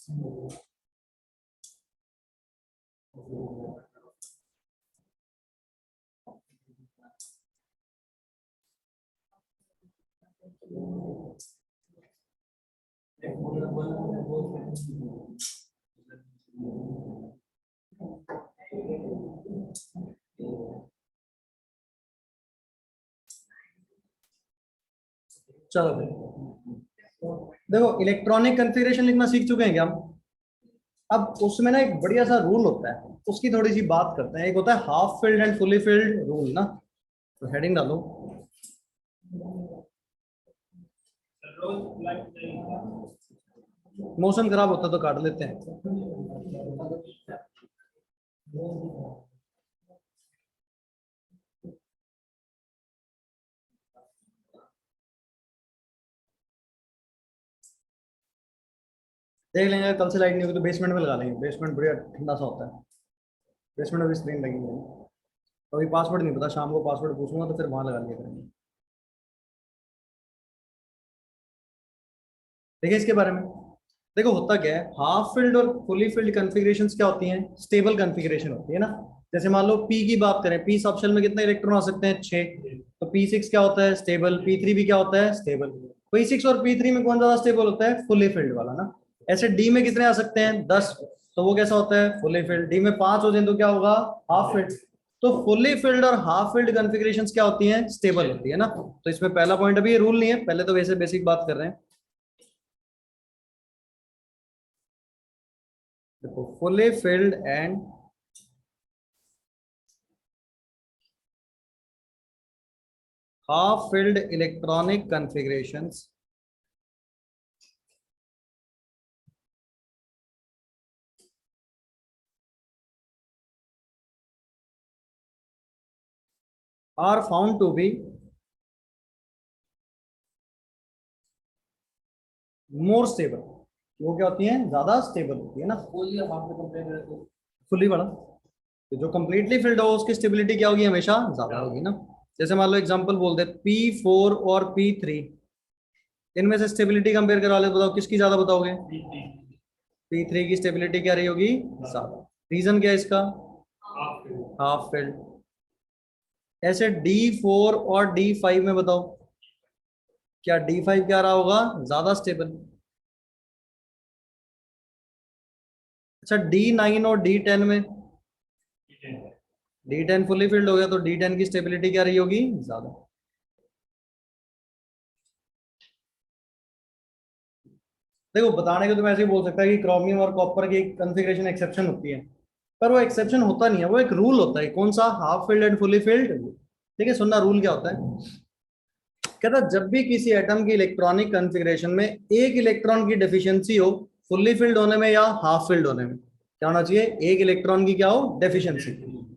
चलो देखो, electronic configuration लिखना सीख चुके हैं क्या हम? अब उसमें ना एक बढ़िया सा रूल होता है, उसकी थोड़ी सी बात करते हैं। एक होता है half filled and fully filled rule ना। तो हेडिंग डालो। मौसम खराब होता तो काट लेते हैं। देख लेंगे, कल से लाइट नहीं होगी तो बेसमेंट में लगा लेंगे। बेसमेंट बढ़िया ठंडा सा होता है। बेसमेंट में भी स्क्रीन लगी है। तो अभी पासवर्ड नहीं पता, शाम को पासवर्ड पूछूंगा तो फिर वहां लगा लिया करेंगे। देखिए इसके बारे में, देखो होता क्या है, हाफ फील्ड और फुली फील्ड कॉन्फ़िगरेशंस क्या होती हैं? स्टेबल कॉन्फ़िगरेशन होती है ना। जैसे मान लो पी की बात करें, पी सब शेल में कितने इलेक्ट्रॉन आ सकते हैं? 6। तो P6 क्या होता है? स्टेबल। P3 भी क्या होता है? स्टेबल। P6 और P3 में कौन ज्यादा स्टेबल होता है? फुली फील्ड वाला ना। ऐसे डी में कितने आ सकते हैं? 10। तो वो कैसा होता है? Fully filled. डी में 5 हो जाए तो क्या होगा? Half field. तो फुली फील्ड और हाफ फील्ड कॉन्फ़िगरेशंस क्या होती हैं? स्टेबल होती है ना। तो इसमें पहला पॉइंट, अभी ये रूल नहीं है, पहले तो वैसे बेसिक बात कर रहे हैं। देखो, fully filled and half filled electronic configurations are found to be more stable। वो क्या होती हैं? ज्यादा स्टेबल होती है ना। फुली और हाफ में कंपेयर करें तो फुली वाला, तो जो कंप्लीटली फिल्ड हो उसकी स्टेबिलिटी क्या होगी? हमेशा ज्यादा होगी ना। जैसे मान लो एग्जांपल बोल दे, P4 और P3, इनमें से स्टेबिलिटी कंपेयर करा ले, बताओ किसकी ज्यादा बताओगे? P3 की स्टेबिलिटी क्या रही होगी? ज्यादा। रीजन क्या है इसका? Half filled. ऐसे D4 और D5 में बताओ, क्या D5 क्या रहा होगा? ज्यादा स्टेबल। अच्छा, D9 और D10 में, D10 फुली फिल्ड हो गया तो D10 की स्टेबिलिटी क्या रही होगी? ज्यादा। देखो बताने को तो मैं ऐसे ही बोल सकता है कि क्रोमियम और कॉपर की कॉन्फ़िगरेशन एक्सेप्शन होती है, पर वो एक्सेप्शन होता नहीं है, वो एक रूल होता है। कौन सा? Half filled and fully filled. ठीक है, सुनना रूल क्या होता है। कहता है जब भी किसी एटम की इलेक्ट्रॉनिक कॉन्फ़िगरेशन में एक इलेक्ट्रॉन की डेफिशिएंसी हो, फुल्ली फिल्ड होने में या हाफ फिल्ड होने में, क्या होना चाहिए? एक इलेक्ट्रॉन की क्या हो? डेफिशिएंसी।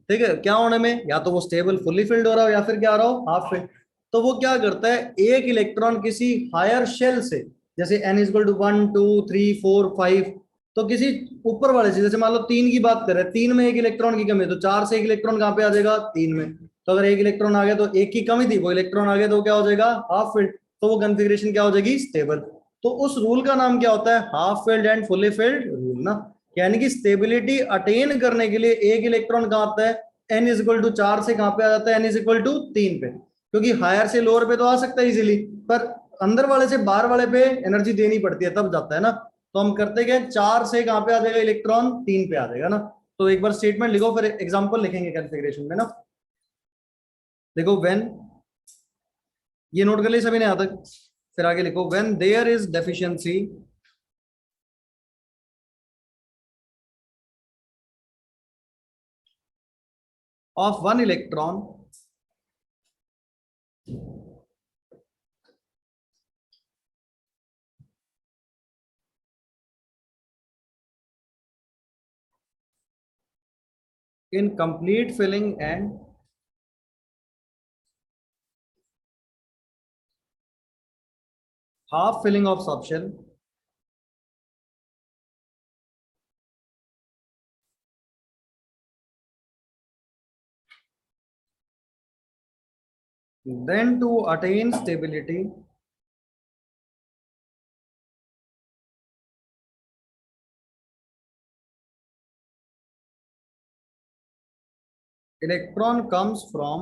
ठीक है, क्या होने में? या तो वो स्टेबल फुल्ली फिल्ड हो रहा हो या फिर क्या हो रहा हो? Half filled. तो वो क्या करता है, एक इलेक्ट्रॉन किसी हायर शेल से, जैसे n इक्वल टू 1 2 3 4 5, तो किसी ऊपर वाले से, जैसे मान लो 3 की बात करें, 3 में एक इलेक्ट्रॉन की कमी है, तो 4 से एक इलेक्ट्रॉन कहाँ पे आ जाएगा? 3 में। तो अगर एक इलेक्ट्रॉन आ गया तो एक की कमी थी, वो इलेक्ट्रॉन आ गया तो क्या हो जाएगा? Half filled. तो वो कॉन्फ़िगरेशन क्या हो जाएगी? स्टेबल। तो उस रूल का नाम क्या होता है? Half filled and fully filled rule ना। यानी कि स्टेबिलिटी अटेन करने के लिए एक इलेक्ट्रॉन कहाँ आता है? n इक्वल टू 4 से कहाँ पे आ जाता है? n इक्वल टू 3 पे। क्योंकि हायर से लोअर पे तो आ सकता है इजीली, पर अंदर वाले से बाहर वाले पे एनर्जी देनी पड़ती है, तब जाता है ना। तो हम करते क्या, 4 से कहाँ पे आ जाएगा इलेक्ट्रॉन? 3 पे आ जाएगा ना। तो एक बार स्टेटमेंट लिखो, फिर एग्जांपल लिखेंगे कॉन्फ़िगरेशन में ना। देखो व्हेन, ये नोट कर लिया सभी ने यहां तक? फिर आगे लिखो, when there is deficiency of one electron in complete filling and half filling of subshell, then to attain stability electron comes from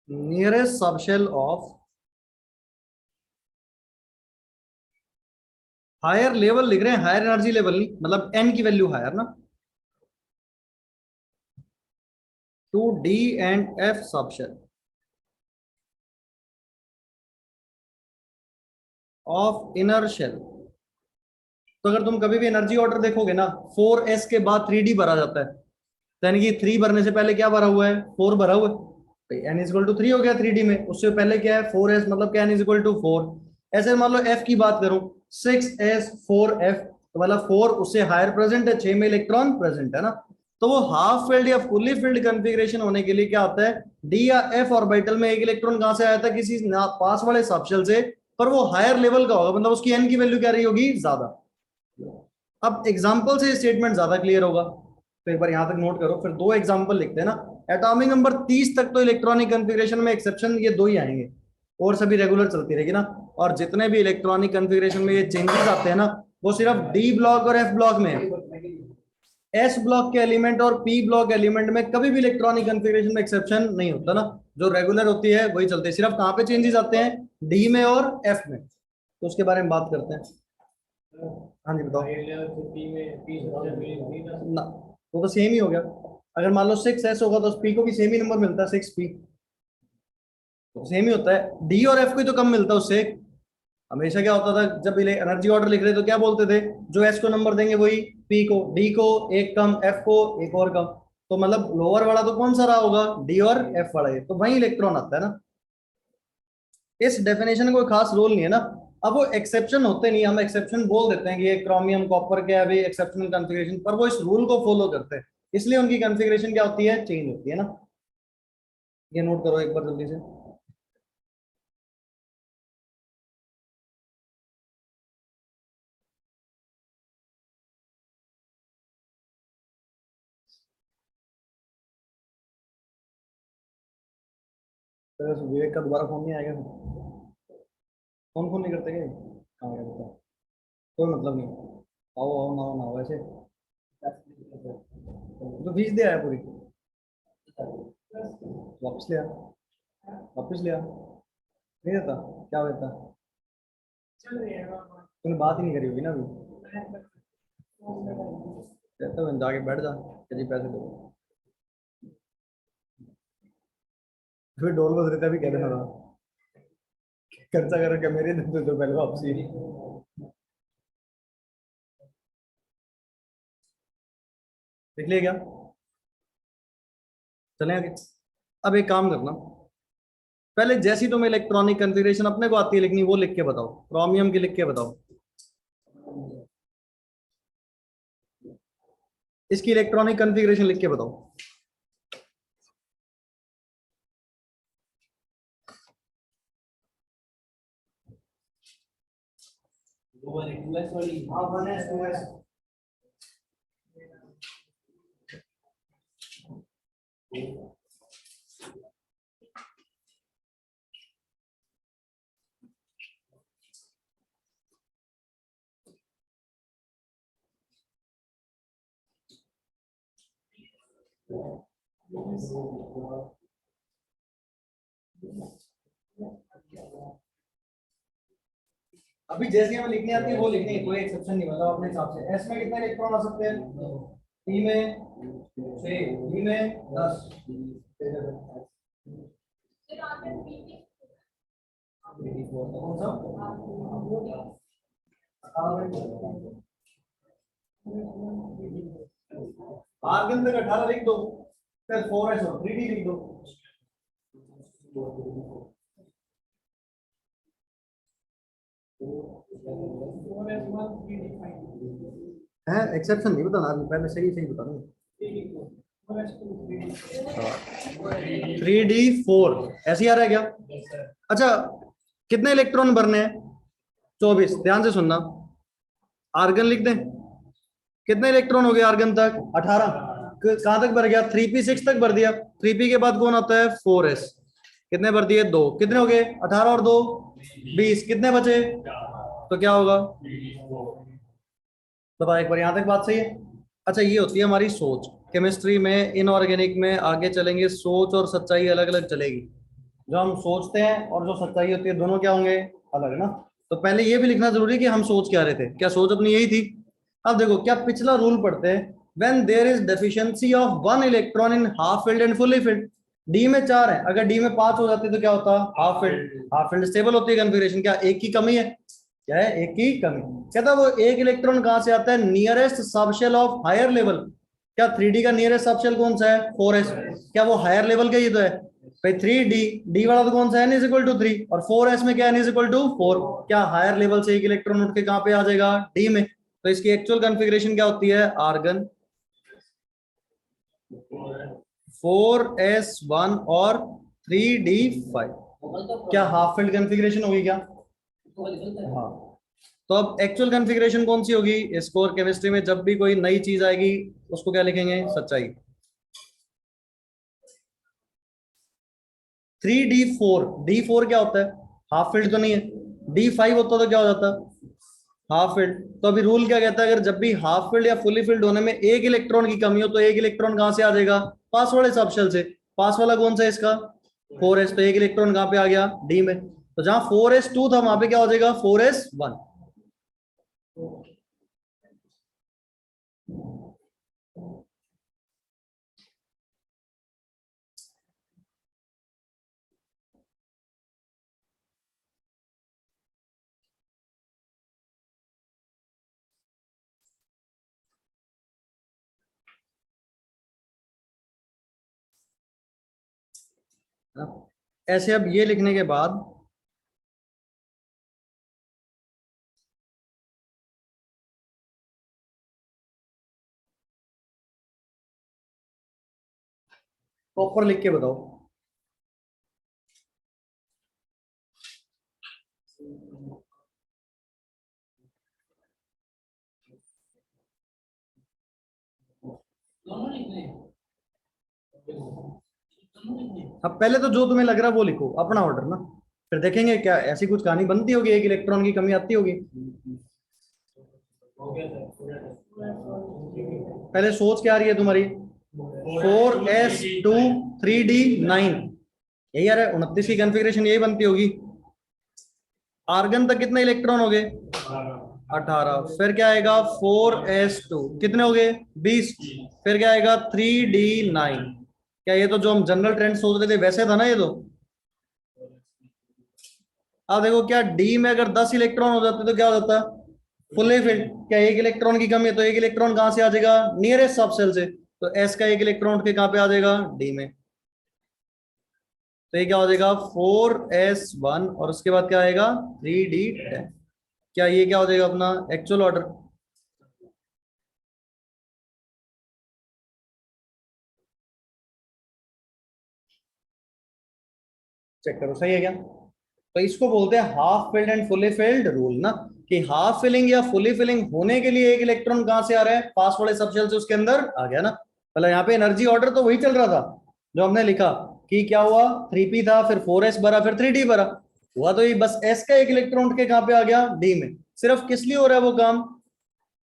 nearest subshell of higher level लिख रहे हैं, हायर एनर्जी लेवल नहीं, मतलब एन की value higher ना, to D and F subshell of inner shell. तो अगर तुम कभी भी एनर्जी ऑर्डर देखोगे ना, 4s के बाद 3d भरा जाता है, तो यानी कि 3 भरने से पहले क्या भरा हुआ है, 4 भरा हुआ है, एन इज इक्वल टू 3 हो गया 3d में, उससे पहले क्या है 4s, मतलब क्या एन इज इक्वल टू 4। ऐसे मान लो f की बात करूं, 6s 4f, तो मतलब 4 उससे हायर प्रेजेंट है, 6 में इलेक्ट्रॉन प्रेजेंट है ना, तो वो हाफ फील्ड या फुली फील्ड कॉन्फ़िगरेशन होने के लिए क्या होता है, डी या एफ ऑर्बिटल में एक इलेक्ट्रॉन कहां से आया था, किसी पास वाले सबशेल से, पर वो हायर लेवल का होगा, मतलब उसकी एन की वैल्यू क्या रही होगी, ज्यादा। अब एग्जांपल से स्टेटमेंट ज्यादा क्लियर होगा, तो एक बार यहां तक नोट करो, फिर दो एग्जांपल लिखते हैं ना। एटॉमिक नंबर 30 तक तो इलेक्ट्रॉनिक कॉन्फ़िगरेशन में एक्सेप्शन ये दो ही आएंगे, और सभी रेगुलर चलती रहेगी ना। और जितने भी इलेक्ट्रॉनिक कॉन्फ़िगरेशन में ये चेंजेस आते हैं ना, वो सिर्फ डी ब्लॉक और एफ ब्लॉक में है। एस ब्लॉक के एलिमेंट और पी ब्लॉक एलिमेंट में कभी भी इलेक्ट्रॉनिक कॉन्फ़िगरेशन में एक्सेप्शन नहीं होता ना, जो रेगुलर होती है वही चलती है। सिर्फ कहां पे चेंजेस आते हैं, डी में और एफ में, तो उसके बारे में बात करते हैं। हाँ जी बताओ ना, वो तो सेम ही हो गया। अगर मान लो 6s होगा तो पी को भी सेम ही नंबर मिलता है, 6p, तो सेम ही होता है। डी और एफ को ही तो कम मिलता है उससे। हमेशा क्या होता था, जब एनर्जी ऑर्डर लिख रहे तो क्या बोलते थे, जो एस को नंबर देंगे वही पी को, डी को एक कम, एफ को एक और कम, तो मतलब लोअर वाला तो कौन सा रहा होगा, डी और एफ वाला, ये तो वही इलेक्ट्रॉन आता है ना। इस डेफिनेशन कोई खास रोल नहीं है ना। अब वो एक्सेप्शन होते नहीं, हम एक्सेप्शन बोल देते हैं कि ये क्रोमियम कॉपर के अभी एक्सेप्शनल कॉन्फ़िगरेशन, पर वो इस रूल को फॉलो करते हैं, इसलिए उनकी कॉन्फ़िगरेशन क्या होती है, चेंज होती है ना। ये नोट करो एक बार जल्दी से। तो विवेक का दोबारा फोन नहीं आएगा, फोन फोन नहीं करते क्या, कहाँ गया बताओ, कोई मतलब नहीं, आओ आओ ना आओ ना आओ ऐसे, तो फीस दे आया पूरी, वापस ले आ, वापस ले आ, नहीं देता, क्या देता, तूने बात ही नहीं करी होगी ना अभी, कहता हूँ जाके बैठ जा, जी पैसे दो, फिर डोल बज रहे थे अभी, कह देना था खर्चा कर क्या मेरे दे दो पहले वापसी। देख लिया क्या, चले आगे। अब एक काम करना, पहले जैसी तुम्हें इलेक्ट्रॉनिक कॉन्फ़िगरेशन अपने को आती है लिखनी, वो लिख के बताओ, क्रोमियम की लिख के बताओ, इसकी इलेक्ट्रॉनिक कॉन्फ़िगरेशन लिख के बताओ। अभी जैसी हमें लिखनी आती है वो लिखनी है, कोई एक्सेप्शन नहीं, मतलब अपने हिसाब से। एस में कितने इलेक्ट्रॉन आ सकते हैं, पी में 6, डी में 10, कौन सा आर्गन तक 18 लिख दो, फिर 4s और 3d लिख दो। है एक्सेप्शन नहीं बताना, पहले सही सही बता दूं। 3d4 ऐसे ही आ रहा है क्या, अच्छा कितने इलेक्ट्रॉन भरने हैं, 24, ध्यान से सुनना, आर्गन लिख दें, कितने इलेक्ट्रॉन हो गए आर्गन तक, 18, कहां तक भर गया, 3p6 तक भर दिया, 3p के बाद कौन आता है 4s, कितने भर दिए, 2, कितने हो गए 18 और 2 20, कितने बचे तो क्या होगा? बताओ एक बार, यहां तक बात सही है? अच्छा, ये होती है हमारी सोच। केमिस्ट्री में, इनऑर्गेनिक में आगे चलेंगे सोच और सच्चाई अलग अलग चलेगी। जो हम सोचते हैं और जो सच्चाई होती है, दोनों क्या होंगे? अलग, है ना? तो पहले ये भी लिखना जरूरी है कि हम सोच क्या रहे थे, क्या सोच अपनी यही थी। अब देखो, क्या पिछला रूल पढ़ते हैं, when there is deficiency of one electron in half filled and fully filled. D में 4 है, अगर डी में 5 हो जाती तो क्या होता? Half field. Half field stable होती है कन्फिग्रेशन, क्या एक की कमी है? क्या है? एक की कमी। कहता वो एक इलेक्ट्रॉन कहां से आता है? Nearest subshell of higher level. क्या 3D का नियरेस्ट सबशेल कौन सा है? 4s। क्या वो हायर लेवल का ही तो है भाई? 3D, डी वाला तो कौन सा है? n इज इक्वल टू 3, और 4s में क्या n इज इक्वल टू 4। क्या हायर लेवल से एक इलेक्ट्रॉन उठ के कहां पे आ जाएगा? डी में। तो इसकी एक्चुअल कॉन्फ़िगरेशन क्या होती है? आर्गन 4s1 और 3d5। क्या हाफ फील्ड कॉन्फ़िगरेशन होगी क्या? हाँ। तो अब एक्चुअल कॉन्फ़िगरेशन कौन सी होगी? स्कोर केमिस्ट्री में जब भी कोई नई चीज आएगी उसको क्या लिखेंगे? सच्चाई। 3d4, d4 क्या होता है? हाफ फील्ड तो नहीं है। d5 होता तो क्या हो जाता? Half field. तो अभी रूल क्या कहता है, अगर जब भी हाफ फील्ड या फुली फील्ड होने में एक इलेक्ट्रॉन की कमी हो तो एक इलेक्ट्रॉन कहां से आ जाएगा? पास वाले सबशेल से। पास वाला कौन सा है इसका? 4s। तो एक इलेक्ट्रॉन कहां पे आ गया? डी में। तो जहां 4s2 था वहां पे क्या हो जाएगा? 4s1। ऐसे अब ये लिखने के बाद प्रॉपर लिख के बताओ। अब पहले तो जो तुम्हें लग रहा है वो लिखो, अपना ऑर्डर ना। फिर देखेंगे क्या ऐसी कुछ कहानी बनती होगी, एक इलेक्ट्रॉन की कमी आती होगी। पहले सोच क्या आ रही है तुम्हारी? 4s2 3d9, यही आ रहा है। 29 की कॉन्फ़िगरेशन यही बनती होगी। आर्गन तक कितने इलेक्ट्रॉन हो गए? 18। फिर क्या आएगा? 4s2 कितने हो गए? 20। फिर क्या आएगा? 3d9। क्या ये तो जो हम जनरल ट्रेंड सोच रहे थे वैसे था ना ये तो? अब देखो, क्या डी में अगर 10 इलेक्ट्रॉन हो जाते तो क्या हो जाता? Fully filled. क्या एक इलेक्ट्रॉन की कमी है तो एक इलेक्ट्रॉन कहां से आ जाएगा? नियरेस्ट सबसेल से। तो एस का एक इलेक्ट्रॉन उठ के कहां पे आ जाएगा? डी में। तो ये क्या हो जाएगा? 4s1 और उसके बाद क्या आएगा? 3d10। क्या ये क्या हो जाएगा अपना एक्चुअल ऑर्डर? चेक करो, सही है क्या? तो इसको बोलते हैं half filled and fully filled rule ना। कि हाफ फिलिंग या फुली फिलिंग होने के लिए एक इलेक्ट्रॉन कहां से आ रहा है? पास वाले सबशेल से उसके अंदर आ गया ना। मतलब यहाँ पे एनर्जी ऑर्डर तो वही चल रहा था जो हमने लिखा। कि क्या हुआ? 3p था, फिर 4s भरा, फिर 3d भरा। हुआ तो ये बस s का एक इलेक्ट्रॉन उठ के कहां पे आ गया? d में। सिर्फ किस लिए हो रहा है वो काम?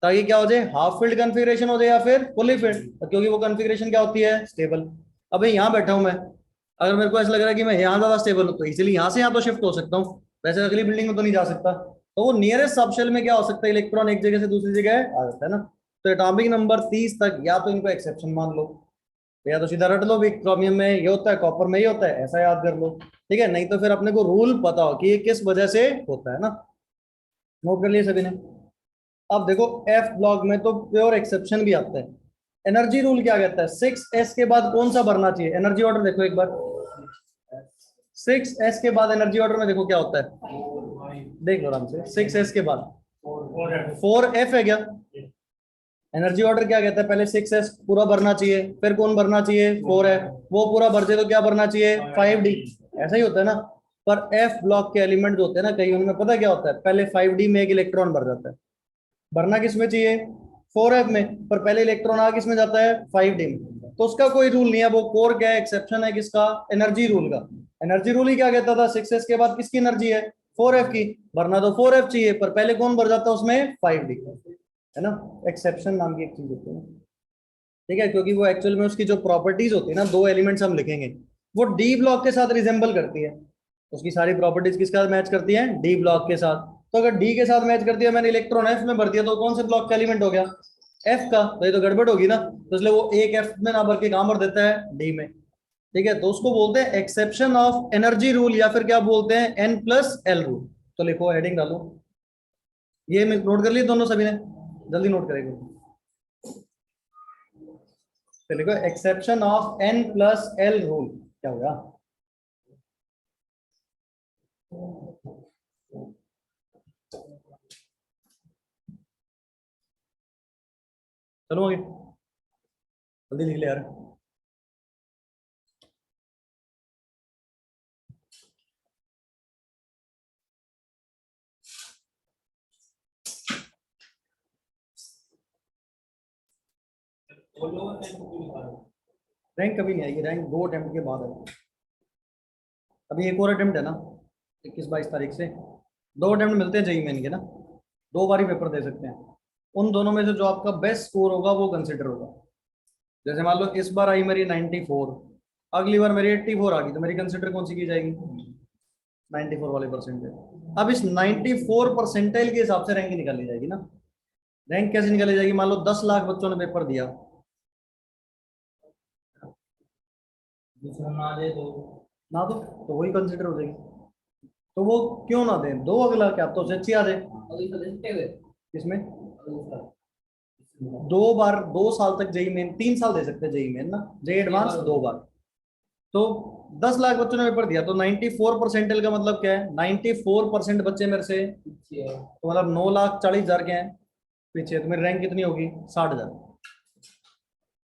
ताकि क्या हो जाए? हाफ फील्ड कॉन्फ़िगरेशन हो जाए या फिर फुली फील्ड, क्योंकि वो कॉन्फ़िगरेशन क्या होती है? स्टेबल। अब यहाँ बैठा हूं मैं, अगर मेरे को ऐसा लग रहा है कि मैं यहाँ ज्यादा स्टेबल हूँ तो इजीली यहाँ से यहाँ तो शिफ्ट हो सकता हूँ। वैसे अगली बिल्डिंग में तो नहीं जा सकता। तो वो नियरेस्ट सबशेल में क्या हो सकता है? इलेक्ट्रॉन एक जगह से दूसरी जगह आ जाता है ना। तो एटॉमिक नंबर 30 तक या तो इनको एक्सेप्शन मान लो, या तो सीधा रट लो भी क्रोमियम में ये होता है, कॉपर में ये होता है, ऐसा याद कर लो। ठीक है, नहीं तो फिर अपने को रूल पता हो कि ये किस वजह से होता है ना। नोट कर लिए सभी ने? अब देखो, एफ ब्लॉक में तो प्योर एक्सेप्शन भी आता है। एनर्जी रूल क्या कहता है? 6s के बाद कौन सा भरना चाहिए? एनर्जी ऑर्डर देखो एक बार। 6s के बाद एनर्जी ऑर्डर में देखो क्या होता है, देख लो आराम से। 6s के बाद 4f है क्या? एनर्जी ऑर्डर क्या कहता है? पहले 6s पूरा भरना चाहिए, फिर कौन भरना चाहिए? 4f। वो पूरा भर जाए तो क्या भरना चाहिए? 5d। ऐसा ही होता है ना। पर एफ ब्लॉक के एलिमेंट जो होते हैं ना कई, उनमें पता क्या होता है? पहले 5d में एक इलेक्ट्रॉन भर जाता है। भरना किस में चाहिए? 4f में। पर पहले इलेक्ट्रॉन आ किस में जाता है? 5d में। तो उसका कोई रूल नहीं है, वो कोर क्या है? एक्सेप्शन है किसका? एनर्जी रूल का। एनर्जी रूल ही क्या कहता था? 6s के बाद किसकी एनर्जी है? 4f की, भरना तो 4f चाहिए, पर पहले कौन भर जाता है उसमें, 5d, है ना। एक्सेप्शन नाम की एक चीज होती है, ठीक है, क्योंकि वो एक्चुअल में उसकी जो प्रॉपर्टीज होती है ना, दो एलिमेंट्स हम लिखेंगे, वो डी ब्लॉक के साथ रिजेंबल करती है। उसकी सारी प्रॉपर्टीज किसके साथ मैच करती है, डी ब्लॉक के साथ। तो अगर डी के साथ मैच करती है, मैंने इलेक्ट्रॉन एफ में भर दिया, तो कौन से ब्लॉक का एलिमेंट हो गया, एफ का, तो ये तो गड़बड़ होगी ना, तो इसलिए वो एक एफ में ना भर के कहां भर देता है, डी में। ठीक है, तो उसको बोलते हैं एक्सेप्शन ऑफ एनर्जी रूल, या फिर क्या बोलते हैं, एन प्लस एल रूल। तो लिखो, हेडिंग डालो, ये नोट कर लिए दोनों सभी ने, जल्दी नोट करेंगे। तो लिखो exception of N plus L rule, क्या होगा, चलो आगे, जल्दी लिख ले यार। रैंक कभी नहीं आएगी, रैंक 2 अटेम्प्ट के बाद है। अभी एक और अटेम्प्ट है ना, 21-22 तारीख से 2 अटेम्प्ट मिलते हैं जेईई मेन के ना, 2 बार ही पेपर दे सकते हैं। उन दोनों में से जो आपका बेस्ट स्कोर होगा वो कंसिडर होगा। जैसे मान लो इस बार आई मेरी 94, अगली बार मेरी 84 आ गई, तो मेरी कंसिडर कौन सी की जाएगी, 94 वाले परसेंटेज। अब इस 94 परसेंटाइल के हिसाब से रैंक निकाली जाएगी ना। रैंक कैसे निकाली जाएगी, मान लो 10 लाख बच्चों ने पेपर दिया, दूसरा ना दे दो, ना दो तो वही कंसिडर हो जाएगी। तो वो क्यों ना दे, दो अगला, क्या तो उसे अच्छी आ जाए। इसमें 2 बार, 2 साल तक जेई मेन, 3 साल दे सकते हैं जेई मेन ना, जेई एडवांस 2 बार। तो 10 लाख बच्चों ने पेपर दिया, तो 94 परसेंटेज का मतलब क्या है, 94% बच्चे मेरे से, तो मतलब 9,40,000 के हैं पीछे, तो मेरी रैंक कितनी होगी, 60,000।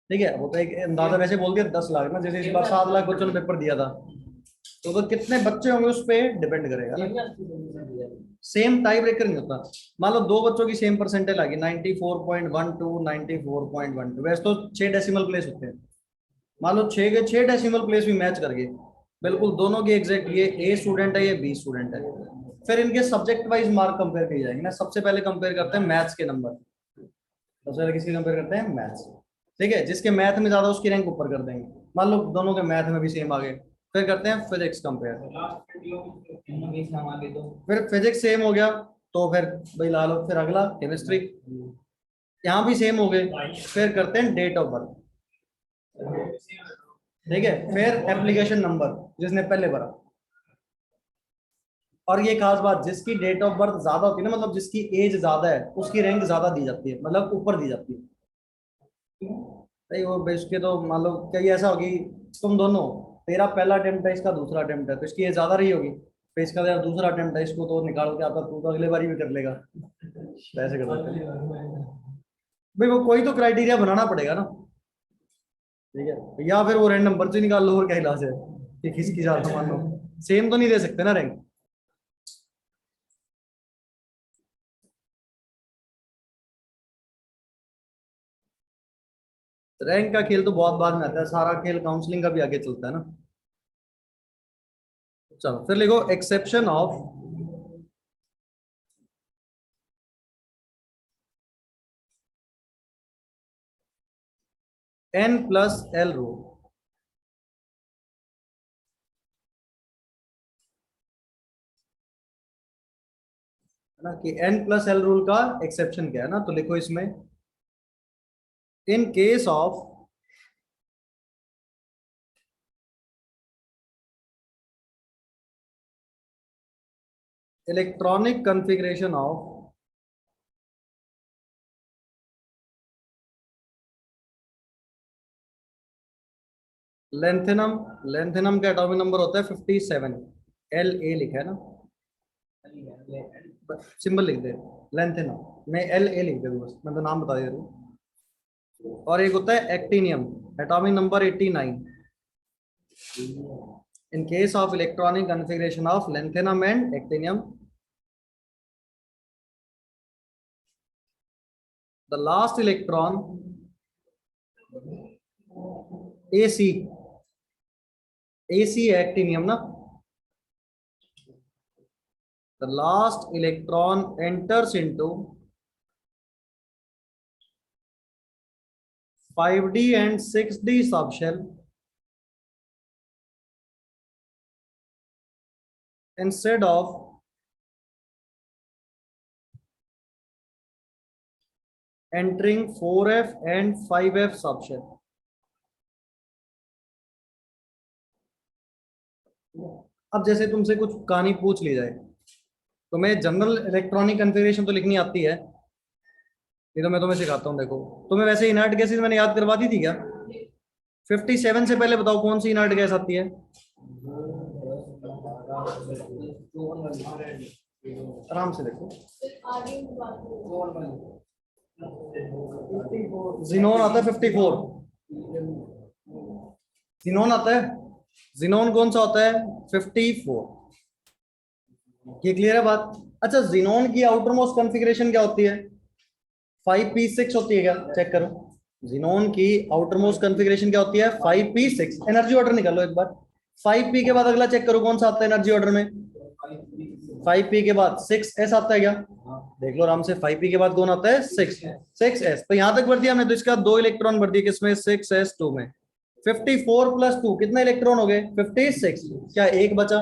ठीक है, वो तो एक अंदाजा वैसे बोल दिया 10 लाख ना, जैसे इस बार 7 लाख बच्चों ने पेपर दिया था, तो कितने बच्चे होंगे उस पर डिपेंड करेगा ना। सेम टाई ब्रेकर नहीं होता। मान लो दो बच्चों की सेम परसेंटेज आ गई, 94.12, 94.12, वैसे तो 6 डेसिमल प्लेस होते हैं। मान लो 6 के 6 डेसिमल प्लेस भी मैच कर गए, बिल्कुल दोनों के एग्जैक्ट, ये ए स्टूडेंट है, ये बी स्टूडेंट है, फिर इनके सब्जेक्ट वाइज मार्क कंपेयर किए जाएंगे ना। सबसे पहले कंपेयर करते हैं मैथ्स के नंबर, सबसे पहले किसकी कंपेयर करते हैं, मैथ्स। ठीक है, जिसके मैथ में ज्यादा उसकी रैंक ऊपर कर देंगे, मान लो दोनों के मैथ में भी सेम आ गए, फिर करते हैं फिजिक्स कंपेयर, फिर फिजिक्स सेम हो गया, तो फिर भाई ला लो, फिर अगला केमिस्ट्री, यहाँ भी सेम हो गए, फिर करते हैं डेट ऑफ बर्थ। ठीक है, फिर एप्लीकेशन नंबर, जिसने पहले भरा। और ये खास बात, जिसकी डेट ऑफ बर्थ ज्यादा होती है ना, मतलब जिसकी एज ज्यादा है, उसकी रैंक ज्यादा दी जाती है, मतलब ऊपर दी जाती है। नहीं वो बेसिकली तो मान लो कहीं ऐसा होगी, तुम दोनों, तेरा पहला अटेम्प्ट है, इसका दूसरा अटेम्प्ट है, तो इसकी एज ज्यादा रही होगी, तो इसका यार दूसरा अटेम्प्ट है, इसको तो निकाल के आता, तू तो अगले बारी भी कर लेगा, तो ऐसे कर सकते हैं। भाई वो कोई तो क्राइटेरिया बनाना पड़ेगा ना। ठीक है, या फिर वो रैंडम पर्ची निकाल लो, और क्या इलाज है, कि किसकी ज्यादा मान लो, सेम तो नहीं दे सकते ना रैंक। रैंक का खेल तो बहुत बाद में आता है, सारा खेल काउंसलिंग का भी आगे चलता है ना। चलो फिर लिखो exception of N plus L rule, है ना, कि एन प्लस एल रूल का एक्सेप्शन क्या है ना, तो लिखो इसमें, in case of electronic configuration of lanthanum, lanthanum का एटॉमिक नंबर होता है 57, एल ए लिखा है ना, सिंबल लिख दे, लेंथेनम मैं एल ए लिख दे दूँ, बस मैं तो नाम बता दे रहा हूँ। और एक होता है actinium, atomic number 89, in case of electronic configuration of lanthanum and actinium, the last electron AC, AC है actinium ना, the last electron enters into 5d and 6d subshell instead of entering 4f and 5f subshell. अब जैसे तुमसे कुछ कहानी पूछ ली जाए, तुम्हें जनरल इलेक्ट्रॉनिक कन्फिगरेशन तो लिखनी आती है, ये तो मैं तुम्हें सिखाता हूँ। देखो तुम्हें वैसे इनर्ट गैसेस मैंने याद करवा दी थी क्या? 57 से पहले बताओ कौन सी इनर्ट गैस आती है? आराम से देखो, जिनोन आता है 54, जिनोन आता है, जिनोन कौन सा होता है? 54। ये क्लियर है बात? अच्छा, जिनोन की आउटर मोस्ट कॉन्फ़िगरेशन क्या होती है? 5p6 होती है क्या? चेक करो, जिनोन की आउटर मोस्ट कॉन्फ़िगरेशन क्या होती है? 5p6। एनर्जी ऑर्डर निकालो एक बार। 5p के बाद अगला चेक करो कौन सा आता है एनर्जी ऑर्डर में? 5p के बाद 6s आता है क्या? देख लो आराम से, 5p के बाद कौन आता है? 6s। तो यहां तक भर दिया हमने, तो इसका 2 इलेक्ट्रॉन भर दिए किसमें? 6s2 में। 54 + 2 कितने इलेक्ट्रॉन हो गए? 56। क्या एक बचा?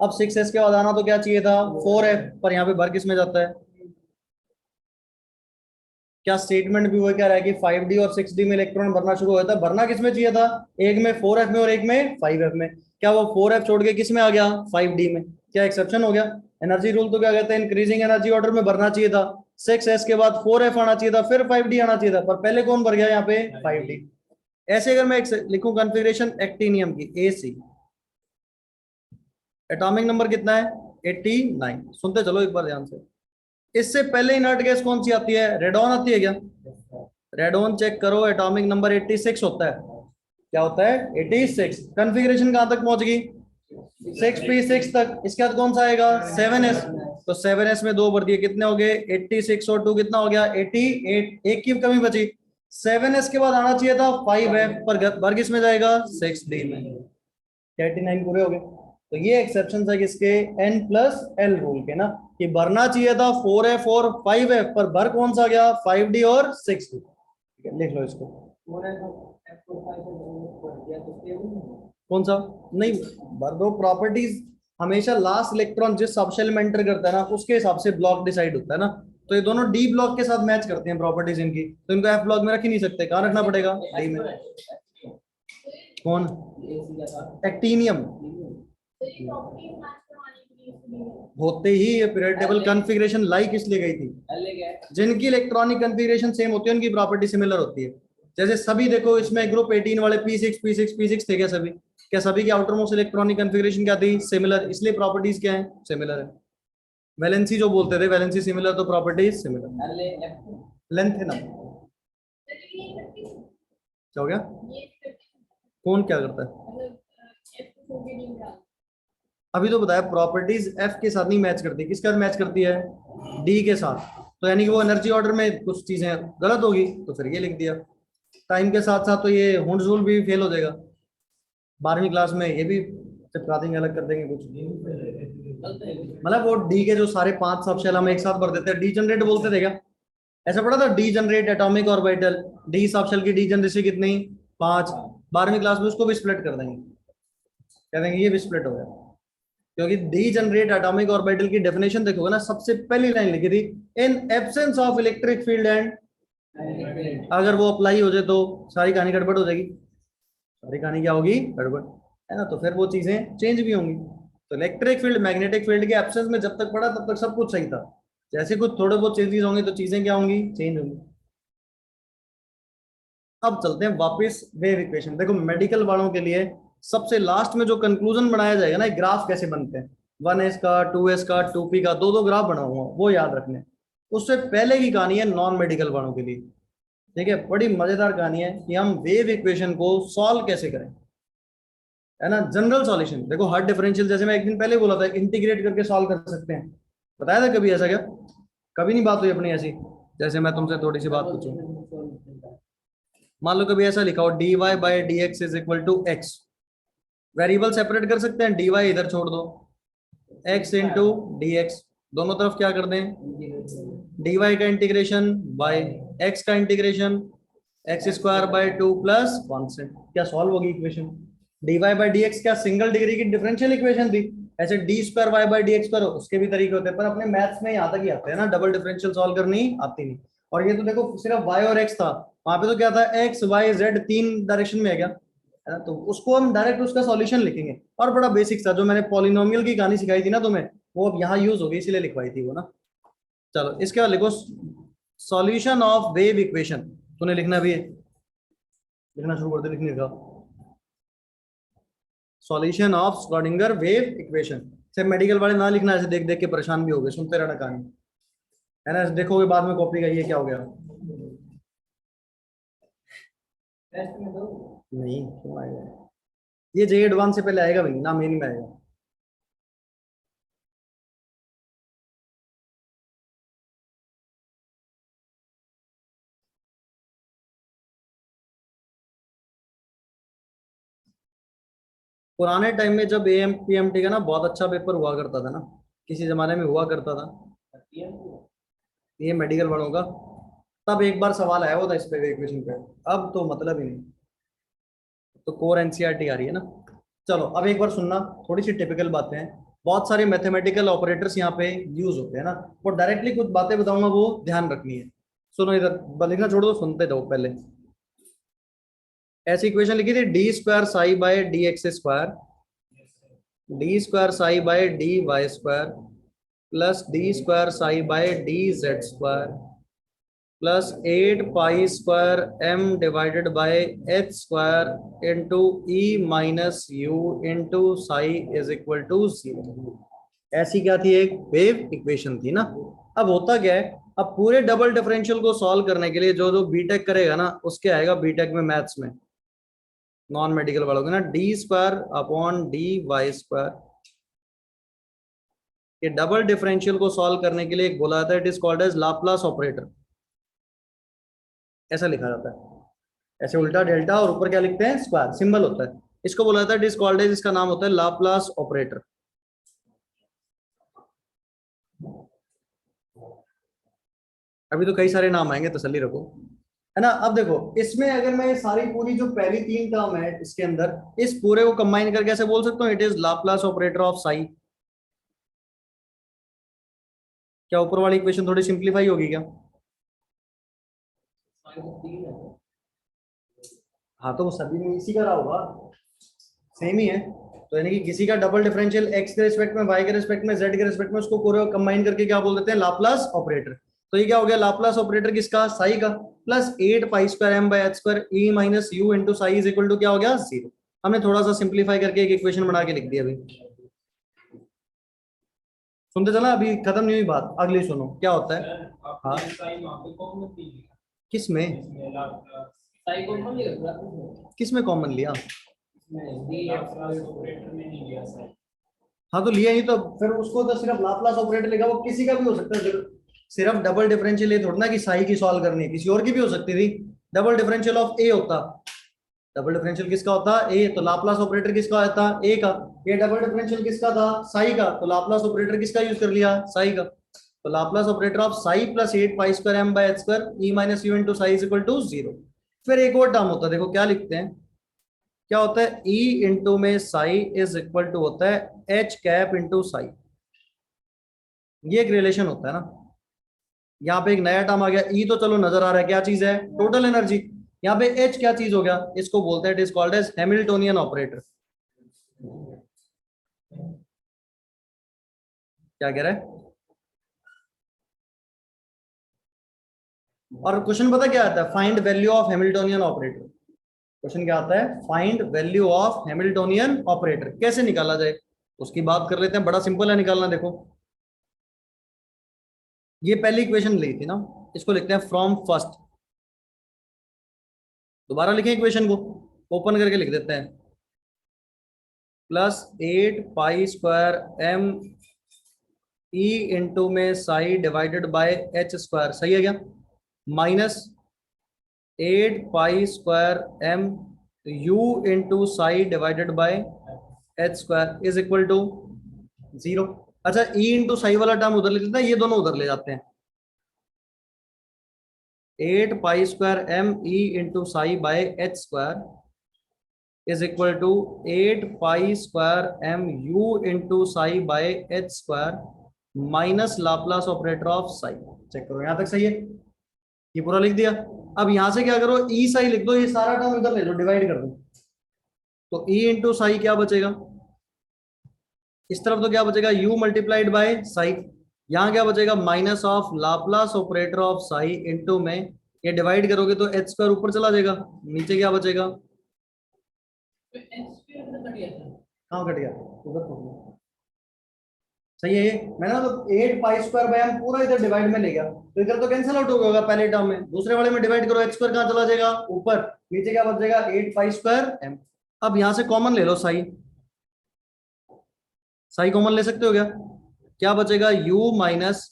अब 6s के बाद आना तो क्या चाहिए था? 4f, पर यहाँ पे भर किस में जाता है? क्या स्टेटमेंट भी वो कह रहा है कि 5d और 6d में इलेक्ट्रॉन भरना शुरू होता है? भरना किस में चाहिए था? एक में 4f में और एक में 5f में। क्या वो 4f छोड़ के किस में आ गया? 5d में। क्या एक्सेप्शन हो गया? एनर्जी रूल तो क्या कहते हैं? इंक्रीजिंग एनर्जी ऑर्डर में भरना चाहिए था। 6s के बाद 4f आना चाहिए था, फिर 5d आना चाहिए था, पर पहले कौन भर गया यहाँ पे? 5d। ऐसे अगर मैं लिखूं कॉन्फ़िगरेशन एक्टिनियम की AC, एटॉमिक नंबर कितना है? 89। सुनते चलो एक बार ध्यान से। इससे पहले इनर्ट गैस कौन सी आती है? रेडॉन आती है क्या? रेडॉन चेक करो, एटॉमिक नंबर 86 होता है। क्या होता है? 86। कॉन्फ़िगरेशन कहां तक पहुंच गई? 6p6 तक। इसके बाद कौन सा आएगा? 7s। तो 7s में 2 भर दिए, कितने हो गए? 86 और 2 कितना हो गया? 88। एक की कमी बची। 7s के बाद आना चाहिए था 5f, पर भर किस में जाएगा? 6d में। 89 पूरे हो गए। तो ये एक्सेप्शन है किसके? n+l रूल के ना, कि भरना चाहिए था 4f और 5f, पर भर कौन सा गया? 5d और 6d। लिख लो इसको। कौन सा? नहीं, भर दो। प्रॉपर्टीज हमेशा लास्ट इलेक्ट्रॉन जिस सबशेल में एंटर करता है ना, उसके हिसाब से ब्लॉक डिसाइड होता है ना। तो ये दोनों डी ब्लॉक के साथ मैच करते हैं प्रॉपर्टीज इनकी, तो इनको एफ ब्लॉक में रख ही नहीं सकते। कहाँ रखना पड़ेगा? डी में। कौन? एक्टिनियम। होते ही ये पीरियड टेबल कॉन्फ़िगरेशन लाइक इसलिए गई थी, जिनकी इलेक्ट्रॉनिक कॉन्फ़िगरेशन सेम होती है उनकी प्रॉपर्टी सिमिलर होती है। जैसे सभी देखो इसमें ग्रुप 18 वाले p6 थे क्या सभी? क्या सभी की आउटर मोस्ट इलेक्ट्रॉनिक कॉन्फ़िगरेशन क्या थी? सिमिलर। इसलिए प्रॉपर्टीज क्या है? सिमिलर है। वैलेंसी जो बोलते थे, वैलेंसी सिमिलर तो प्रॉपर्टीज सिमिलर। लेंथ है ना? क्या हो गया? कौन क्या करता है? अभी तो बताया प्रॉपर्टीज एफ के साथ नहीं मैच करती, किसके साथ मैच करती है? डी के साथ। तो यानी कि वो एनर्जी ऑर्डर में कुछ चीजें गलत होगी, तो फिर ये लिख दिया। टाइम के साथ साथ तो ये हुंड्स रूल भी फेल हो जाएगा। 12वीं क्लास में ये भी चिपका देंगे, अलग कर देंगे कुछ। मतलब वो डी के जो सारे 5 सबशेल हम एक साथ भर देते हैं। डी जनरेट बोलते थे क्या? ऐसा पढ़ा था? D generate atomic orbital, D subshell की डी जनरेशन कितनी? 5। 12वीं क्लास में उसको भी स्प्लिट कर देंगे, कह देंगे ये भी स्प्लिट हो गया। क्योंकि डी जनरेट एटॉमिक ऑर्बिटल की डेफिनेशन देखोगे ना, सबसे पहली लाइन लिखी थी, in absence of electric field and. अगर वो अप्लाई हो जाए तो सारी कहानी गड़बड़ हो जाएगी। सारी कहानी क्या होगी? गड़बड़, है ना? तो फिर वो चीजें चेंज भी होंगी। तो इलेक्ट्रिक फील्ड मैग्नेटिक फील्ड के एब्सेंस में जब तक पढ़ा तब तक सब कुछ सही था। जैसे कुछ थोड़े बहुत चेंजेस होंगे तो चीजें क्या होंगी? चेंज होंगी। अब चलते हैं वापस वेव इक्वेशन। देखो मेडिकल वालों के लिए सबसे लास्ट में जो कंक्लूजन बनाया जाएगा ना, ग्राफ कैसे बनते हैं, 1s का, 2s का, 2p का, दो ग्राफ बना हुआ वो याद रखने। उससे पहले की कहानी है नॉन मेडिकल वालों के लिए। ठीक है, बड़ी मजेदार कहानी है कि हम वेव इक्वेशन को सॉल्व कैसे करें, है ना? जनरल सॉल्यूशन देखो, हर डिफरेंशियल जैसे मैं एक दिन पहले बोला था, इंटीग्रेट करके सॉल्व कर सकते हैं। बताया था कभी ऐसा क्या? कभी नहीं बात हुई अपनी ऐसी। जैसे मैं तुमसे थोड़ी सी बात पूछूं, मान लो कभी ऐसा लिखा हो dy/dx is equal to x। Variable separate कर सकते हैं, dy इधर छोड़ दो, x इंटू डी एक्स। दोनों तरफ क्या कर दें, dy का इंटीग्रेशन बाय x का integration, X square by 2 plus constant, क्या सॉल्व होगी इक्वेशन। dy बाय dx क्या सिंगल डिग्री की डिफरेंशियल इक्वेशन थी, ऐसे D square Y by D X पर उसके भी तरीके होते हैं, पर अपने मैथ्स में यहाँ तक ही आते हैं ना, डबल डिफरेंशियल सॉल्व करनी आती नहीं। और ये तो देखो सिर्फ y और x था, वहां पे तो क्या था, x y z तीन डायरेक्शन में है क्या, है ना, तो उसको हम डायरेक्ट उसका सॉल्यूशन लिखेंगे। और बड़ा बेसिक था, जो मैंने पॉलिनोमियल की कहानी सिखाई थी ना तुम्हें, वो अब यहाँ यूज होगी, इसीलिए लिखवाई थी वो ना। चलो इसके बाद लिखो सॉल्यूशन ऑफ वेव इक्वेशन, तूने लिखना भी है, लिखना शुरू कर दे, लिखने का सॉल्यूशन ऑफ स्क्रॉडिंगर वेव इक्वेशन। सिर्फ मेडिकल वाले ना लिखना, ऐसे देख देख के परेशान भी हो गए, सुनते रहना कहानी, है ना, देखोगे बाद में कॉपी का ये क्या हो गया। नहीं क्यों आएगा, ये जे एडवांस से पहले आएगा भाई ना, मेन में आएगा। पुराने टाइम में जब एएम पीएमटी का ना बहुत अच्छा पेपर हुआ करता था ना, किसी जमाने में हुआ करता था, ये मेडिकल वालों का, तब एक बार सवाल आया हुआ था इस पे इक्वेशन पे, अब तो मतलब ही नहीं, तो कोर एनसीईआरटी आ रही है ना। चलो अब एक बार सुनना, थोड़ी सी टिपिकल बातें हैं, बहुत सारे मैथमेटिकल ऑपरेटर्स यहाँ पे यूज होते हैं ना, वो डायरेक्टली कुछ बातें बताऊंगा, वो ध्यान रखनी है। सुनो इधर, लिखना छोड़ दो, सुनते जाओ पहले। ऐसी इक्वेशन लिखी थी, D square psi by D X square, D square psi by D Y square plus D square psi by D Z square plus 8 pi square M divided by H square into E minus U into psi is equal to 0। ऐसी क्या थी, एक wave equation थी ना। अब होता क्या है, अब पूरे डबल डिफरेंशियल को सॉल्व करने के लिए जो जो बीटेक करेगा ना, उसके आएगा बीटेक में मैथ्स में, नॉन मेडिकल वालों के ना, D square upon D Y square. ये डबल डिफरेंशियल को सॉल्व करने के लिए एक बोला जाता है, it is called as Laplace operator, ऐसा लिखा जाता है, ऐसे उल्टा डेल्टा और ऊपर क्या लिखते हैं, स्क्वायर सिंबल होता है, इसको बोला जाता है, इट इज कॉल्ड एज, इसका नाम होता है लाप्लास ऑपरेटर। अभी तो कई सारे नाम आएंगे, तसल्ली रखो, है ना। अब देखो इसमें अगर मैं ये सारी पूरी जो पहली तीन टर्म है इसके अंदर, इस पूरे को कंबाइन करके ऐसे बोल सकता हूँ, it is Laplace operator of Sai. क्या ऊपर वाली इक्वेशन थोड़ी सिंप्लीफाई होगी क्या, हाँ तो वो सभी में इसी का रहा होगा, सेम ही है। तो यानी कि किसी का डबल डिफरेंशियल एक्स के रिस्पेक्ट में, वाई के रिस्पेक्ट में, जेड के रिस्पेक्ट में, उसको पूरे कंबाइन करके क्या बोल देते हैं, लाप्लास ऑपरेटर। तो ये क्या हो गया, लाप्लास ऑपरेटर किसका, साई का, plus 8 pi square M by H square E minus U into psi is equal to क्या हो गया, 0। हमने थोड़ा सा सिंप्लीफाई करके एक इक्वेशन बना के लिख दिया अभी, सुनते चला, अभी खत्म नहीं हुई बात, अगली सुनो क्या होता है। हाँ किस में, किस में कॉमन लिया, हाँ तो लिया ही, तो फिर उसको तो सिर्फ लाप्लास ऑपरेटर लिखा, वो किसी का भी हो सकता है, सिर्फ डबल डिफरेंशियल ये थोड़ा ना कि साई की सॉल्व करनी है, किसी और की भी हो सकती थी। डबल डिफरेंशियल ऑफ ए होता, डबल डिफरेंशियल किसका होता ए, तो लाप्लास ऑपरेटर किसका होता ए का। ये डबल डिफरेंशियल किसका था, साई का, तो लाप्लास ऑपरेटर किसका यूज कर लिया, साई का। तो Laplace operator of psi plus 8 pi square M by H square E minus U into psi is equal to 0। फिर एक और टर्म होता है, देखो क्या लिखते हैं, क्या होता है, ई इंटू में साई इज इक्वल टू होता है एच कैप इंटू साई, ये एक रिलेशन होता है ना। यहाँ पे एक नया टर्म आ गया, ई तो चलो नजर आ रहा है, क्या चीज है, टोटल एनर्जी। यहाँ पे एच क्या चीज हो गया, इसको बोलते हैं, it is called as Hamiltonian operator. क्या कह रहा है, और क्वेश्चन पता क्या आता है, find value of Hamiltonian operator. Question क्या आता है, find value of Hamiltonian operator, कैसे निकाला जाए उसकी बात कर लेते हैं, बड़ा सिंपल है निकालना। देखो ये पहली इक्वेशन ली थी ना, इसको लिखते हैं फ्रॉम फर्स्ट, दोबारा लिखें इक्वेशन को, ओपन करके लिख देते हैं, plus 8 pi square M E into में psi divided by H square, सही है क्या, minus 8 pi square M U into psi divided by H square is equal to 0। अच्छा, ई इंटू साई वाला टर्म उधर ले लेते हैं, ये दोनों उधर ले जाते हैं। 8 pi square M E into psi by H square is equal to 8 pi square M U into psi by H square minus Laplace operator of psi. Check करो यहां तक सही है, ये पूरा लिख दिया। अब यहां से क्या करो, ई साई लिख दो, ये सारा टर्म इधर ले लो, डिवाइड कर दो। तो ई इंटू साई क्या बचेगा, इस तरफ तो क्या बचेगा, u मल्टीप्लाइड बाय साई। यहाँ क्या बचेगा, minus of Laplace operator of Sai into में, ये डिवाइड करोगे तो एच स्क्वायर ऊपर चला जाएगा, नीचे क्या बचेगा, कहाँ कट गया, उधर तो सही है ये। मैंने मतलब 8 पाई स्क्वायर बाय एम पूरा इधर डिवाइड में ले गया, तो इधर तो कैंसिल आउट हो गया पहले टर्म में, दूसरे वाले में डिवाइड करो, एक्स स्क्वायर कहाँ चला जाएगा ऊपर, नीचे क्या बच जाएगा 8 पाई स्क्वायर एम। अब यहां से कॉमन ले लो साई, साई कॉमन ले सकते हो क्या, क्या बचेगा u minus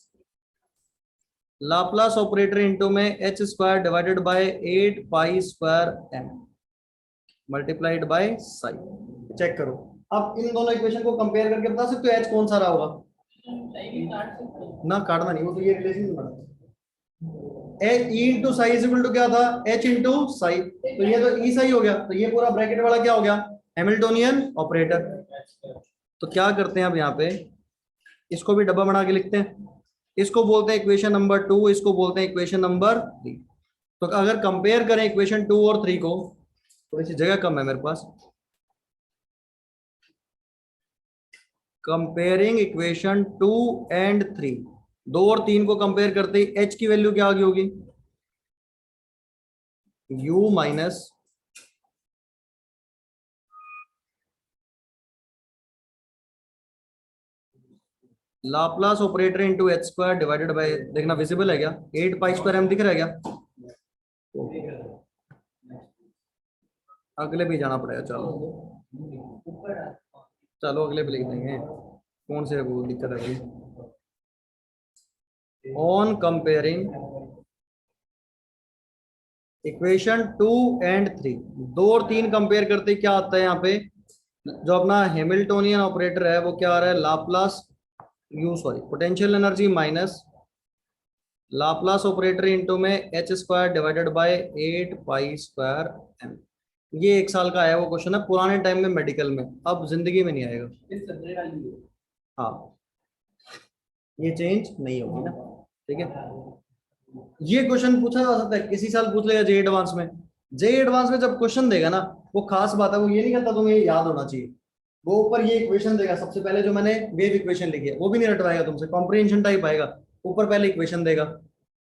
Laplace operator into में H square divided by 8 pi square M multiplied by psi. Check करो, अब इन दोनों इक्वेशन को कंपेयर करके बता सकते हो एच कौन सा रहा होगा। ना काटना नहीं, वो तो ये रिलेशन बना, H E into psi is equal to क्या था, एच इंटू साई, तो ये तो ई साई हो गया, तो ये पूरा ब्रैकेट वाला क्या हो गया, हैमिल्टोनियन ऑपरेटर। तो क्या करते हैं अब यहाँ पे, इसको भी डब्बा बना के लिखते हैं, इसको बोलते हैं इक्वेशन नंबर 2, इसको बोलते हैं इक्वेशन नंबर 3। तो अगर कंपेयर करें इक्वेशन 2 और 3 को, थोड़ी सी जगह कम है मेरे पास, कंपेयरिंग इक्वेशन 2 एंड 3, 2 और 3 को कंपेयर करते ही एच की वैल्यू क्या आ गई होगी, u minus Laplace operator into H square divided bye, देखना विजिबल है क्या, 8 पाई स्क्वायर एम दिख रहा है क्या, अगले भी जाना पड़ेगा, चलो चलो अगले भी लिख देंगे, कौन से वो दिक्कत है भाई। ऑन कंपेयरिंग इक्वेशन 2 एंड 3, 2 और 3 कंपेयर करते क्या आता है यहाँ पे, जो अपना हैमिल्टोनियन ऑपरेटर है वो क्या आ रहा है, Laplace U sorry potential energy minus Laplace operator into में H square divided by 8 pi square M. ये 1 साल का है वो क्वेश्चन है, पुराने टाइम में मेडिकल में, अब जिंदगी में नहीं आएगा। हाँ, ये चेंज नहीं होगी ना, ठीक है। ये क्वेश्चन पूछा जा सकता है, किसी साल पूछ लेगा जे एडवांस में। जे एडवांस में जब क्वेश्चन देगा ना, वो खास बात है, वो ये नहीं कहता तुम्हें ये याद होना चाहिए, वो ऊपर ये इक्वेशन देगा, सबसे पहले जो मैंने वेव इक्वेशन लिखी है वो भी नहीं रटवाएगा तुमसे, कॉम्प्रिहेंशन टाइप आएगा, ऊपर पहले इक्वेशन देगा,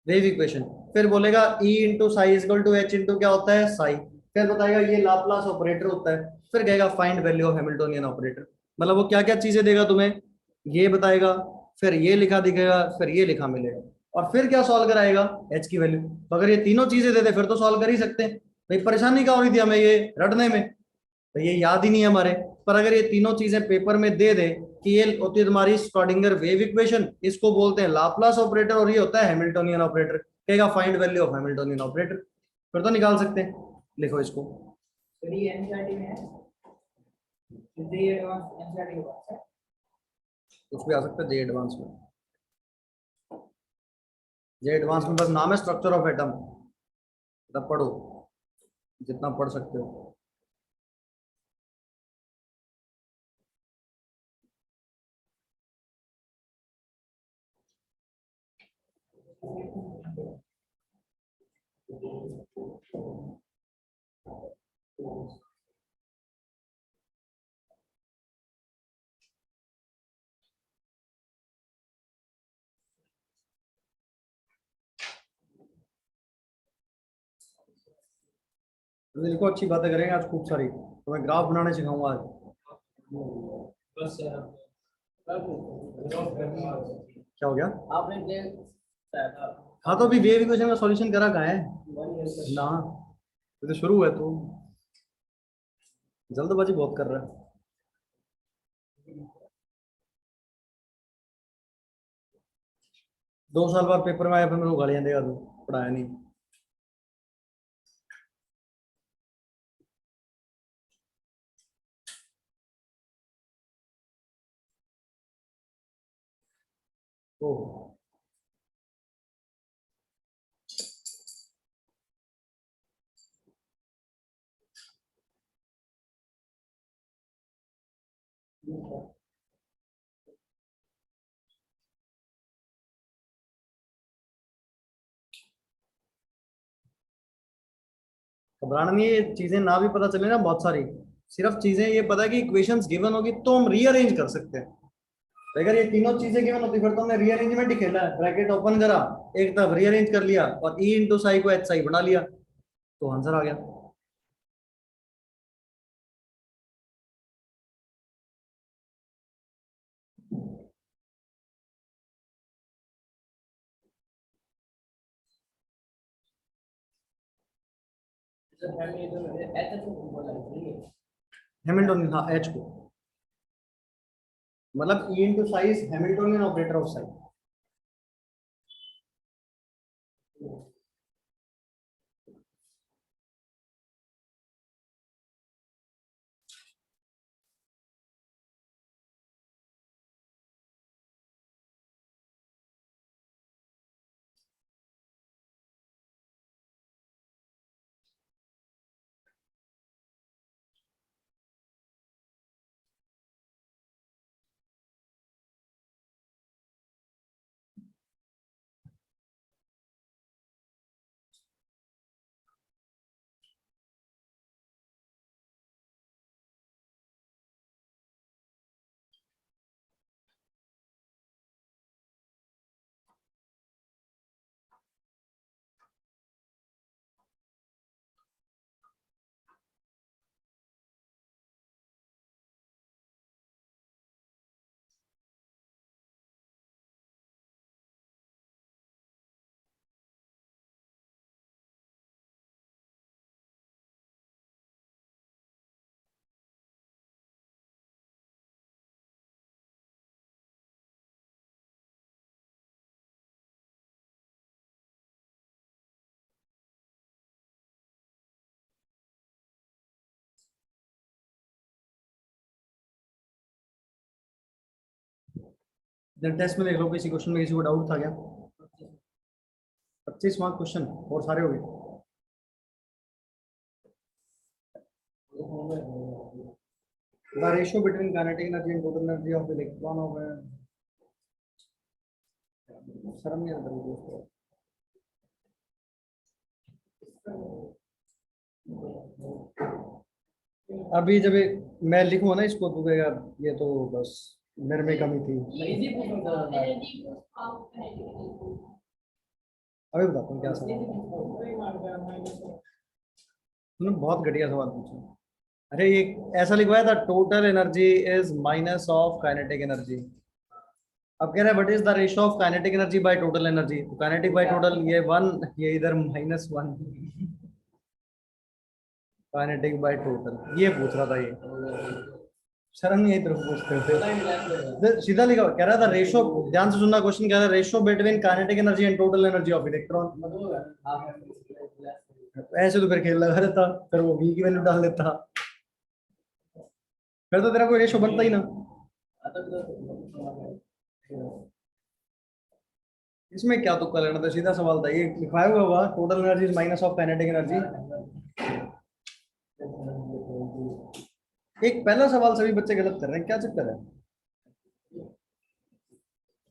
वेव इक्वेशन, फिर बोलेगा E into psi is equal to H into क्या होता है साई, फिर बताएगा ये लाप्लास ऑपरेटर होता है, फिर कहेगा find value of Hamiltonian operator. मतलब वो क्या क्या चीजें देगा तुम्हें, ये बताएगा, फिर ये लिखा दिखेगा, फिर ये लिखा मिलेगा, और फिर क्या सॉल्व कराएगा, एच की वैल्यू। तो अगर ये तीनों चीजें दे दे फिर तो सॉल्व कर ही सकते हैं, भाई परेशानी क्या हो रही थी हमें ये रटने में, तो ये याद ही नहीं है हमारे। पर अगर ये तीनों चीजें पेपर में दे दे कि ये होती है तुम्हारी स्क्रॉडिंगर वेव इक्वेशन, इसको बोलते हैं लाप्लास ऑपरेटर, और ये होता है हैमिल्टोनियन ऑपरेटर, कहेगा find value of Hamiltonian operator, फिर तो निकाल सकते हैं। लिखो इसको, कुछ भी आ सकता है जे एडवांस में, जे एडवांस में बस नाम है स्ट्रक्चर ऑफ एटम, तब पढ़ो जितना पढ़ सकते हो। लिखो, अच्छी बातें करेंगे आज खूब सारी, तो मैं ग्राफ बनाने सिखाऊंगा आज। क्या हो गया, हाँ तो अभी वेव इक्वेशन का सॉल्यूशन करा कहाँ है ना, ये तो शुरू है तो जल्दबाजी बहुत कर रहा है। 2 साल बाद पेपर में आया, फिर मेरे को गालियां देगा, तू पढ़ाया नहीं। ओ घबराना नहीं है, ये चीजें ना भी पता चले ना बहुत सारी, सिर्फ चीजें ये पता है कि इक्वेशंस गिवन होगी तो हम रीअरेंज कर सकते हैं। तो अगर ये तीनों चीजें गिवन होती फिर तो हमने रीअरेंजमेंट ही खेला है, ब्रैकेट ओपन करा, एक तरफ रीअरेंज कर लिया और ई इंटू साई को एच साई बना लिया, तो आंसर आ गया। हैमिल्टोनियन, हाँ एच को, मतलब E into psi is Hamiltonian operator of psi. Test में देख लो किसी क्वेश्चन में किसी को डाउट था क्या? 25 मार्क क्वेश्चन और सारे हो गए। The ratio between kinetic energy and total energy of electron of a शर्म नहीं आता मुझे। अभी जब मैं लिखूंगा ना इसको तो कहेगा ये तो बस मेरे में कमी थी। अभी बताता हूँ क्या सवाल। तुमने बहुत घटिया सवाल पूछा। अरे ये ऐसा लिखवाया था, total energy is minus of kinetic energy. अब कह रहा है what is the ratio of kinetic energy by total energy, तो काइनेटिक बाय टोटल ये 1, ये इधर -1, काइनेटिक बाय टोटल ये पूछ रहा था ये। शर्म नहीं आई तेरे को पूछते थे। सीधा लिखा कह रहा था रेशियो, ध्यान से सुनना क्वेश्चन, कह रहा है ratio between kinetic energy and total energy of electron. ऐसे तो फिर खेल लगा रहता, फिर वो बी की वैल्यू डाल देता, फिर तो तेरा कोई रेशियो बनता ही ना। इसमें क्या तुक्का लेना था, सीधा सवाल था ये लिखवाया हुआ होगा, total energy is minus of kinetic energy. एक पहला सवाल सभी बच्चे गलत कर रहे हैं, क्या चक्कर है?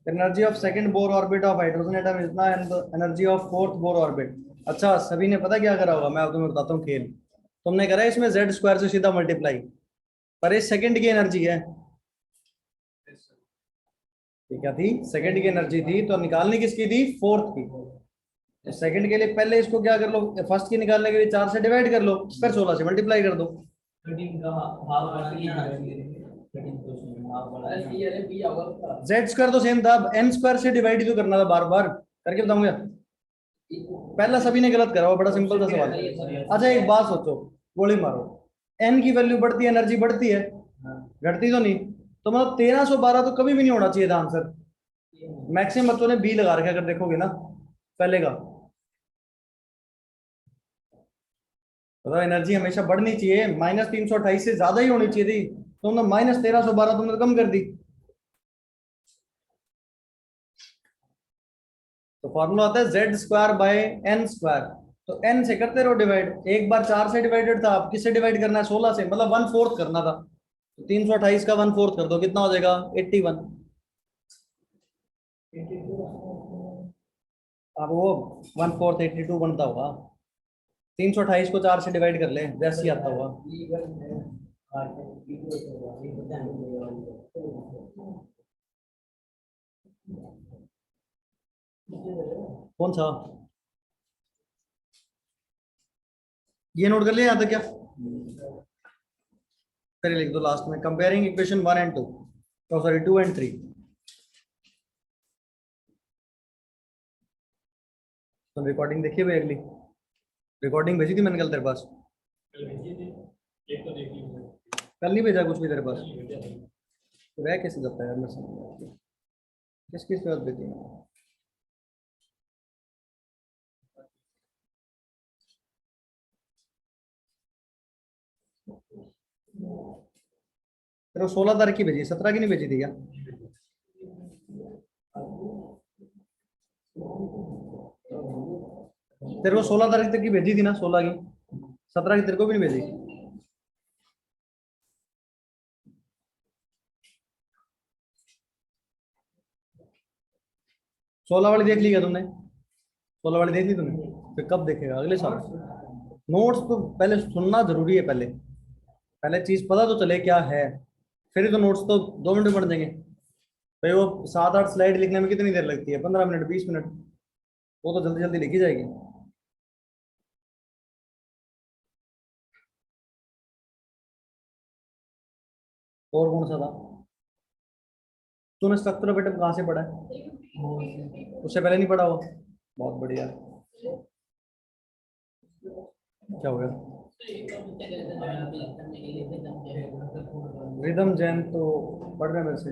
Energy of second Bohr orbit of hydrogen atom is ना energy of fourth Bohr orbit. अच्छा सभी ने पता क्या करा होगा, मैं अब तुम्हें बताता हूँ खेल। तुमने करा इसमें जेड स्क्वायर से सीधा मल्टीप्लाई, पर ये सेकंड की एनर्जी है, ये क्या थी? सेकंड की एनर्जी थी, तो निकालने किसकी थी? फोर्थ की। तो सेकंड के लिए पहले इसको क्या कर लो, फर्स्ट की निकालने के लिए 4 से डिवाइड कर लो, फिर 16 से मल्टीप्लाई कर दो। जेड स्क्वायर तो सेम था, एन स्क्वायर से डिवाइड ही तो करना था, बार बार करके बताऊंगा। पहला सभी ने गलत करा हुआ, बड़ा सिंपल था सवाल। अच्छा एक बात सोचो, गोली मारो, एन की वैल्यू बढ़ती है एनर्जी बढ़ती है, घटती तो नहीं, तो मतलब 1312 तो कभी भी नहीं होना चाहिए था आंसर। मैक्सिमम बच्चों ने बी लगा रखा, अगर देखोगे ना पहले का, तो एनर्जी हमेशा बढ़नी चाहिए, -328 से ज्यादा ही होनी चाहिए थी, तुमने -1312 तुमने कम कर दी। तो फॉर्मूला होता है Z square by N square. तो एन से करते रहो डिवाइड, एक बार 4 से डिवाइडेड था, अब किससे डिवाइड करना है? 16 से, मतलब 1/4 करना था। तो 328 का 1/4 कर दो, कितना हो जाएगा? 81। अब वो 1/4 82 बनता होगा। 328 को 4 से डिवाइड कर ले, जैसे ही आता हुआ। कौन सा? ये नोट कर लिया यहाँ तक क्या? फिर लिख दो लास्ट में, comparing equation 1 and 2, sorry 2 and 3। तो रिकॉर्डिंग देखिए भाई, अगली रिकॉर्डिंग भेजी थी मैंने कल तेरे पास। कल नहीं भेजा कुछ भी तेरे पास? रह कैसे जाता है यार, मैं समझ नहीं आता। किस किस बात भेजी है? तेरे को 16 तारीख की भेजी, 17 की नहीं भेजी थी क्या? तेरे को 16 तारीख तक की भेजी थी ना, 16 की। 17 की तेरे को भी नहीं भेजी। 16 वाली देख ली क्या तुमने? 16 वाली देख ली तुमने? फिर कब देखेगा? अगले साल। नोट्स तो पहले सुनना जरूरी है, पहले पहले चीज पता तो चले क्या है, फिर ही तो नोट्स तो 2 मिनट में पढ़ देंगे भाई। वो 7-8 स्लाइड लिखने में कितनी देर लगती है? 15 मिनट, 20 मिनट। वो तो जल्दी जल्दी लिखी जाएगी। और कौन सा था? तूने स्ट्रक्चर ऑफ एटम कहाँ से पढ़ा है? उससे पहले नहीं पढ़ा वो? बहुत बढ़िया। क्या हो गया? रिदम जैन तो पढ़ रहे हैं मेरे से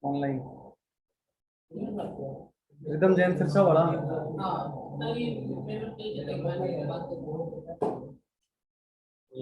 ऑनलाइन। रिदम जैन फिर से वाला।